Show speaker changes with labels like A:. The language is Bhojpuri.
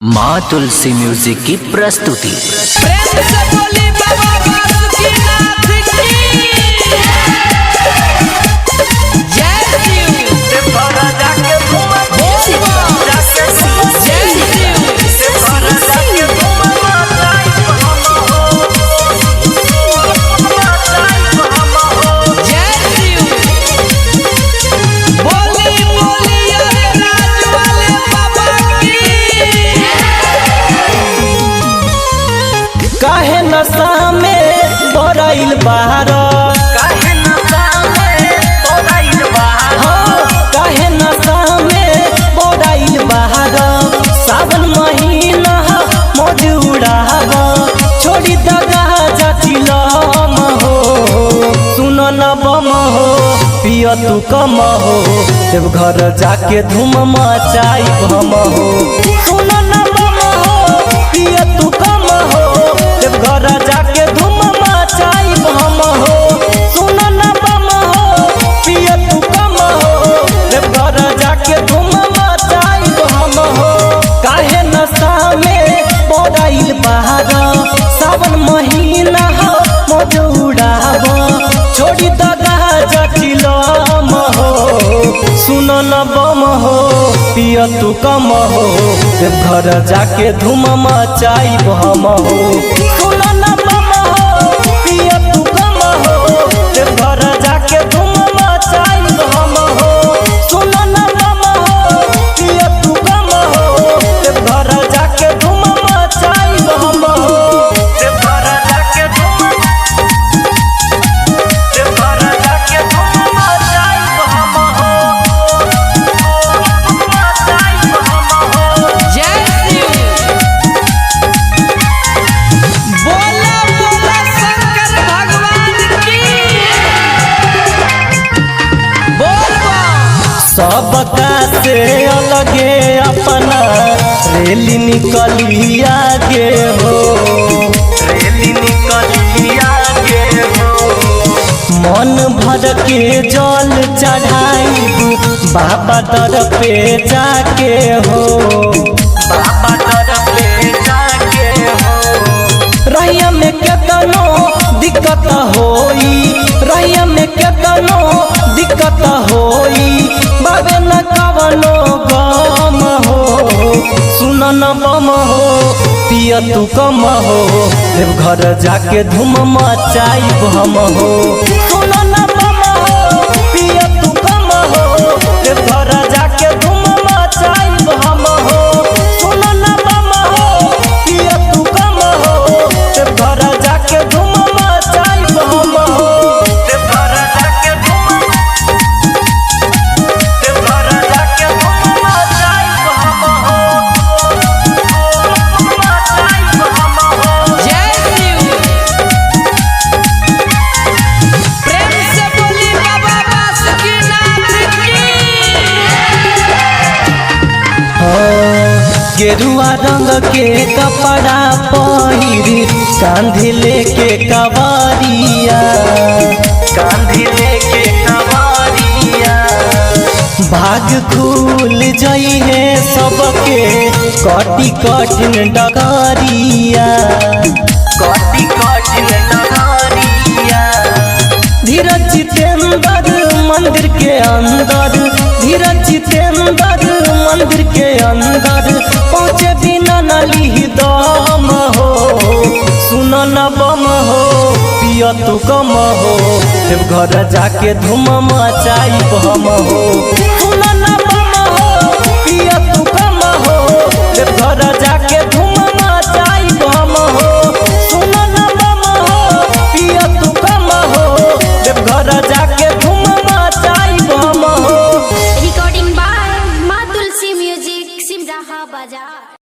A: माँ तुलसी म्यूजिक की प्रस्तुति।
B: प्रेम से बोली बाबा बासुकीनाथ की जय शिव।
C: काहे नशा में बोराइल बाहर,
A: काहे नशा में बोराइल बाहर,
C: काहे नशा में बोराइल बाहर। सावन महीना मौज उड़ाव, छोड़ी दगा जाचिलम हो। सुन न बम हो, पिय तू कम हो, देवघर जाके धूम मचाई हम हो। सुन न बम हो, पिय तू कम हो, देवघर जाके धूम मचाई हम हो। सुन न बम हो, पिय तू कम हो, देवघर जाके धूम मचाई हम हो। काहे नशा में बोराइल बाहर, सावन महीना मौज उड़ाव, छोड़ी दगा जटिलम हो। सुन न बम हो, पिय तू कम हो, देवघर जाके धूम मचाई हम हो। सुन न बम हो, पिय तू कम हो, देवघर जाके धूम मचाई हम हो। सुन न बम हो, पिय तू कम हो, देवघर जाके धूम मचाई हम हो।
A: देवघर जाके धूम, देवघर जाके धूम मचाई हम हो, मचाई हम हो।
B: जय शिव। बोला बोला शंकर भगवान की बोल बा।
C: सबका से अलगे अपना रेली निकली आगे हो।
A: रेली निकली आगे हो,
C: मन भर के जल चढ़ाई बाबा दर पे जाके हो।
A: बाबा दर पे जाके हो।
C: रैया में केतनो दिक्कत होई, रैया में केतनो दिक्कत होई, बाबे न कवनो गम हो। सुन न बम हो, पिय तू कम हो, देवघर जाके धूम मचाई हम हो। सुन न बम हो, पिय तू कम हो, देवघर जाके धूम मचाई हम हो। सुन न बम हो, पिय तू कम हो, देवघर जाके धूम मचाई हम हो।
A: देवघर जाके धूम, देवघर जाके धूम मचाई हम हो, मचाई हम हो।
B: जय शिव। प्रेम से बोली बाबा बासुकीनाथ की
C: गेरुआ रंग के कपड़ा पहिरी, कांधे लेके कवारिया,
A: कांधी लेके कवारिया,
C: भाग खुल जई है सबके, कटी कठिन डगरिया।
A: कटी कठिन डगरिया,
C: धीरज जितेंद्र मंदिर के अंदर, धीरज जितेंद्र मंदिर के अंदर, पहुँचे बिना नली दम हो। सुन न बम हो, पिय तू कम हो, देवघर जाके धूम मचाई हम हो। सुन न बम हो, पिय तू कम हो, देवघर जाके धूम मचाई हम हो। सुन न बम हो, पिय तू कम हो, देवघर जाके धूम मचाई हम हो।
D: रिकॉर्डिंग बाय माँ तुलसी म्यूजिक सिमराहा बाजार।